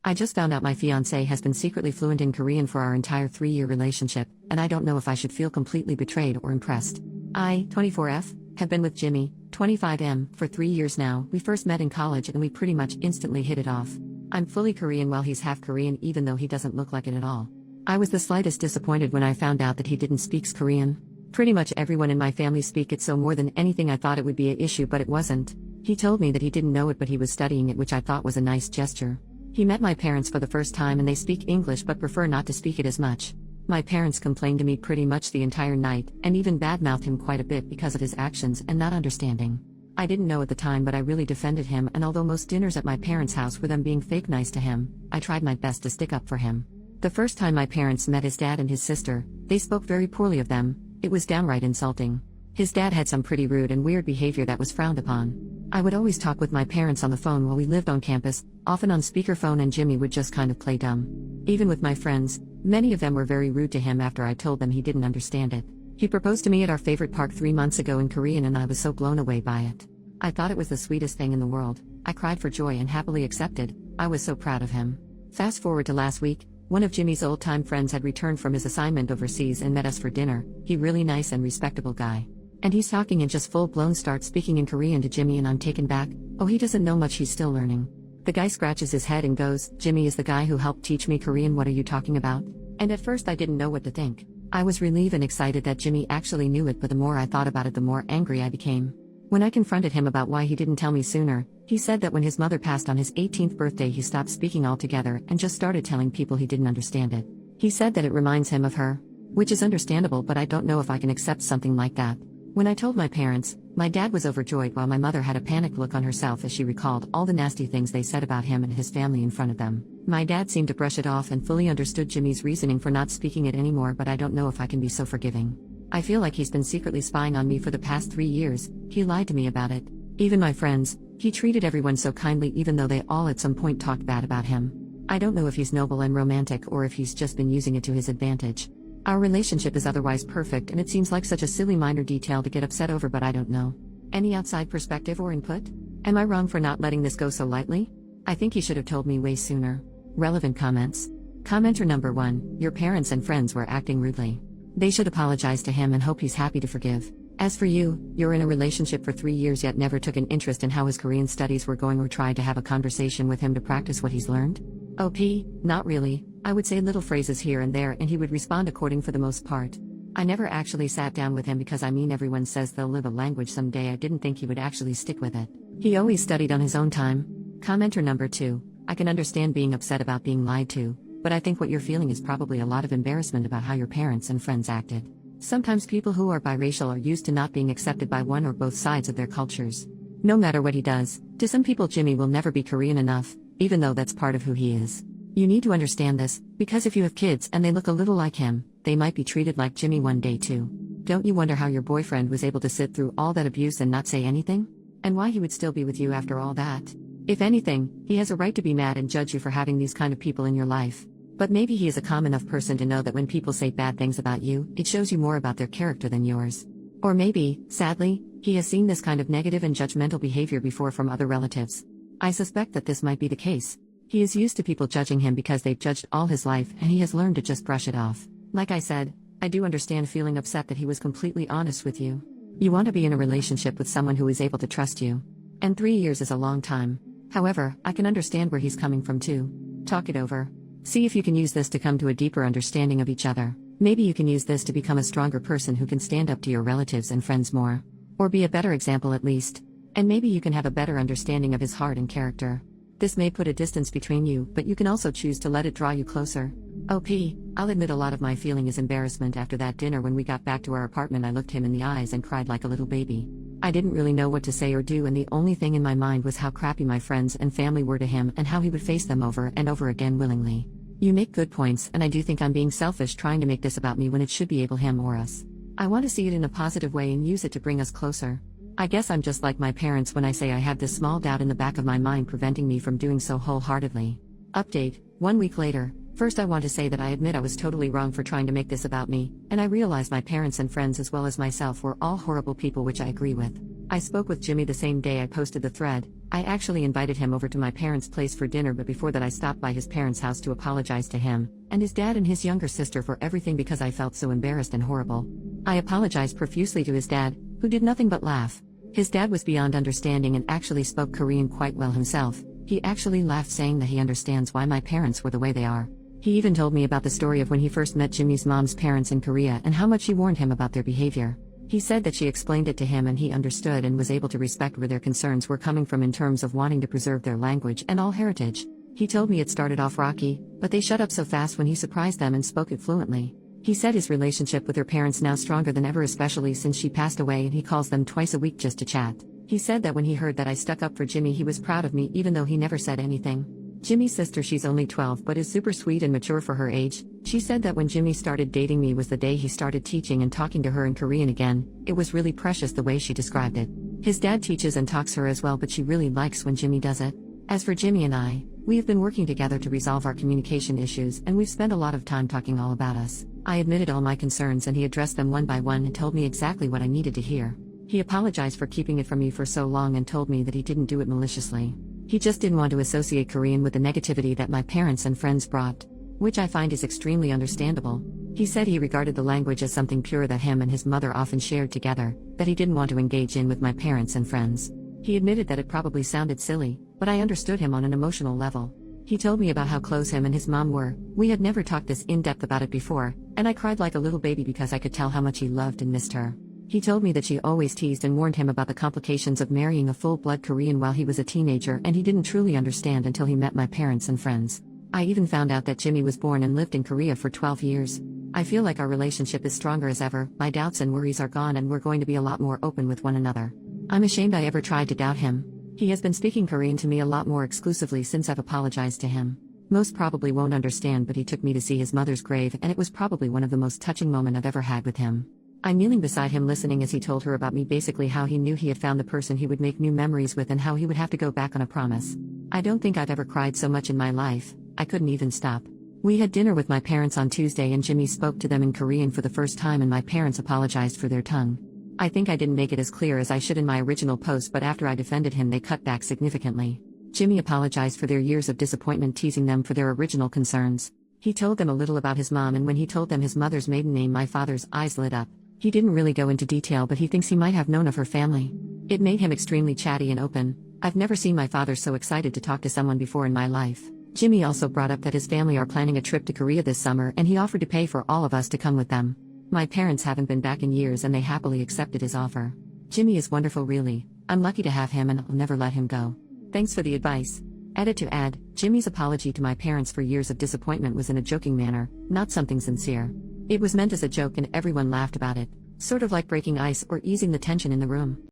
I just found out my fiancé has been secretly fluent in Korean for our entire 3-year relationship, and I don't know if I should feel completely betrayed or impressed. I, 24F, have been with Jimmy, 25M, for 3 years now. We first met in college and we pretty much instantly hit it off. I'm fully Korean while he's half Korean, even though he doesn't look like it at all. I was the slightest disappointed when I found out that he didn't speak Korean. Pretty much everyone in my family speak it, so more than anything I thought it would be an issue, but it wasn't. He told me that he didn't know it but he was studying it, which I thought was a nice gesture. He met my parents for the first time and they speak English but prefer not to speak it as much. My parents complained to me pretty much the entire night, and even badmouthed him quite a bit because of his actions and not understanding. I didn't know at the time, but I really defended him, and although most dinners at my parents' house were them being fake nice to him, I tried my best to stick up for him. The first time my parents met his dad and his sister, they spoke very poorly of them. It was downright insulting. His dad had some pretty rude and weird behavior that was frowned upon. I would always talk with my parents on the phone while we lived on campus, often on speakerphone, and Jimmy would just kind of play dumb. Even with my friends, many of them were very rude to him after I told them he didn't understand it. He proposed to me at our favorite park 3 months ago in Korean and I was so blown away by it. I thought it was the sweetest thing in the world. I cried for joy and happily accepted. I was so proud of him. Fast forward to last week, one of Jimmy's old-time friends had returned from his assignment overseas and met us for dinner. He really nice and respectable guy. And he's talking and just full-blown starts speaking in Korean to Jimmy and I'm taken back. Oh, he doesn't know much, he's still learning. The guy scratches his head and goes, "Jimmy is the guy who helped teach me Korean, what are you talking about?" And at first I didn't know what to think. I was relieved and excited that Jimmy actually knew it, but the more I thought about it the more angry I became. When I confronted him about why he didn't tell me sooner, he said that when his mother passed on his 18th birthday he stopped speaking altogether and just started telling people he didn't understand it. He said that it reminds him of her. Which is understandable, but I don't know if I can accept something like that. When I told my parents, my dad was overjoyed while my mother had a panicked look on herself as she recalled all the nasty things they said about him and his family in front of them. My dad seemed to brush it off and fully understood Jimmy's reasoning for not speaking it anymore, but I don't know if I can be so forgiving. I feel like he's been secretly spying on me for the past 3 years. He lied to me about it. Even my friends, he treated everyone so kindly even though they all at some point talked bad about him. I don't know if he's noble and romantic or if he's just been using it to his advantage. Our relationship is otherwise perfect and it seems like such a silly minor detail to get upset over, but I don't know. Any outside perspective or input? Am I wrong for not letting this go so lightly? I think he should have told me way sooner. Relevant comments. Commenter number 1, your parents and friends were acting rudely. They should apologize to him and hope he's happy to forgive. As for you, you're in a relationship for 3 years yet never took an interest in how his Korean studies were going or tried to have a conversation with him to practice what he's learned? OP, not really. I would say little phrases here and there and he would respond according for the most part. I never actually sat down with him because everyone says they'll live a language someday. I didn't think he would actually stick with it. He always studied on his own time. Commenter number 2, I can understand being upset about being lied to, but I think what you're feeling is probably a lot of embarrassment about how your parents and friends acted. Sometimes people who are biracial are used to not being accepted by one or both sides of their cultures. No matter what he does, to some people Jimmy will never be Korean enough, even though that's part of who he is. You need to understand this, because if you have kids and they look a little like him, they might be treated like Jimmy one day too. Don't you wonder how your boyfriend was able to sit through all that abuse and not say anything? And why he would still be with you after all that? If anything, he has a right to be mad and judge you for having these kind of people in your life. But maybe he is a calm enough person to know that when people say bad things about you, it shows you more about their character than yours. Or maybe, sadly, he has seen this kind of negative and judgmental behavior before from other relatives. I suspect that this might be the case. He is used to people judging him because they've judged all his life and he has learned to just brush it off. Like I said, I do understand feeling upset that he was completely honest with you. You want to be in a relationship with someone who is able to trust you. And 3 years is a long time. However, I can understand where he's coming from too. Talk it over. See if you can use this to come to a deeper understanding of each other. Maybe you can use this to become a stronger person who can stand up to your relatives and friends more. Or be a better example at least. And maybe you can have a better understanding of his heart and character. This may put a distance between you, but you can also choose to let it draw you closer. OP, I'll admit a lot of my feeling is embarrassment. After that dinner when we got back to our apartment I looked him in the eyes and cried like a little baby. I didn't really know what to say or do and the only thing in my mind was how crappy my friends and family were to him and how he would face them over and over again willingly. You make good points and I do think I'm being selfish trying to make this about me when it should be able him or us. I want to see it in a positive way and use it to bring us closer. I guess I'm just like my parents when I say I have this small doubt in the back of my mind preventing me from doing so wholeheartedly. Update, 1 week later. First I want to say that I admit I was totally wrong for trying to make this about me, and I realize my parents and friends as well as myself were all horrible people, which I agree with. I spoke with Jimmy the same day I posted the thread, I actually invited him over to my parents' place for dinner, but before that I stopped by his parents' house to apologize to him, and his dad and his younger sister for everything because I felt so embarrassed and horrible. I apologized profusely to his dad, who did nothing but laugh. His dad was beyond understanding and actually spoke Korean quite well himself. He actually laughed, saying that he understands why my parents were the way they are. He even told me about the story of when he first met Jimmy's mom's parents in Korea and how much she warned him about their behavior. He said that she explained it to him and he understood and was able to respect where their concerns were coming from in terms of wanting to preserve their language and all heritage. He told me it started off rocky, but they shut up so fast when he surprised them and spoke it fluently. He said his relationship with her parents now stronger than ever, especially since she passed away, and he calls them twice a week just to chat. He said that when he heard that I stuck up for Jimmy, he was proud of me even though he never said anything. Jimmy's sister, she's only 12 but is super sweet and mature for her age. She said that when Jimmy started dating me was the day he started teaching and talking to her in Korean again. It was really precious the way she described it. His dad teaches and talks her as well, but she really likes when Jimmy does it. As for Jimmy and I, we have been working together to resolve our communication issues, and we've spent a lot of time talking all about us. I admitted all my concerns and he addressed them one by one and told me exactly what I needed to hear. He apologized for keeping it from me for so long and told me that he didn't do it maliciously. He just didn't want to associate Korean with the negativity that my parents and friends brought, which I find is extremely understandable. He said he regarded the language as something pure that him and his mother often shared together, that he didn't want to engage in with my parents and friends. He admitted that it probably sounded silly, but I understood him on an emotional level. He told me about how close him and his mom were. We had never talked this in-depth about it before, and I cried like a little baby because I could tell how much he loved and missed her. He told me that she always teased and warned him about the complications of marrying a full-blood Korean while he was a teenager, and he didn't truly understand until he met my parents and friends. I even found out that Jimmy was born and lived in Korea for 12 years. I feel like our relationship is stronger as ever, my doubts and worries are gone, and we're going to be a lot more open with one another. I'm ashamed I ever tried to doubt him. He has been speaking Korean to me a lot more exclusively since I've apologized to him. Most probably won't understand, but he took me to see his mother's grave, and it was probably one of the most touching moments I've ever had with him. I'm kneeling beside him listening as he told her about me, basically how he knew he had found the person he would make new memories with and how he would have to go back on a promise. I don't think I've ever cried so much in my life. I couldn't even stop. We had dinner with my parents on Tuesday and Jimmy spoke to them in Korean for the first time and my parents apologized for their tongue. I think I didn't make it as clear as I should in my original post, but after I defended him they cut back significantly. Jimmy apologized for their years of disappointment, teasing them for their original concerns. He told them a little about his mom, and when he told them his mother's maiden name, my father's eyes lit up. He didn't really go into detail, but he thinks he might have known of her family. It made him extremely chatty and open. I've never seen my father so excited to talk to someone before in my life. Jimmy also brought up that his family are planning a trip to Korea this summer and he offered to pay for all of us to come with them. My parents haven't been back in years and they happily accepted his offer. Jimmy is wonderful, really. I'm lucky to have him and I'll never let him go. Thanks for the advice. Edit to add, Jimmy's apology to my parents for years of disappointment was in a joking manner, not something sincere. It was meant as a joke and everyone laughed about it, sort of like breaking ice or easing the tension in the room.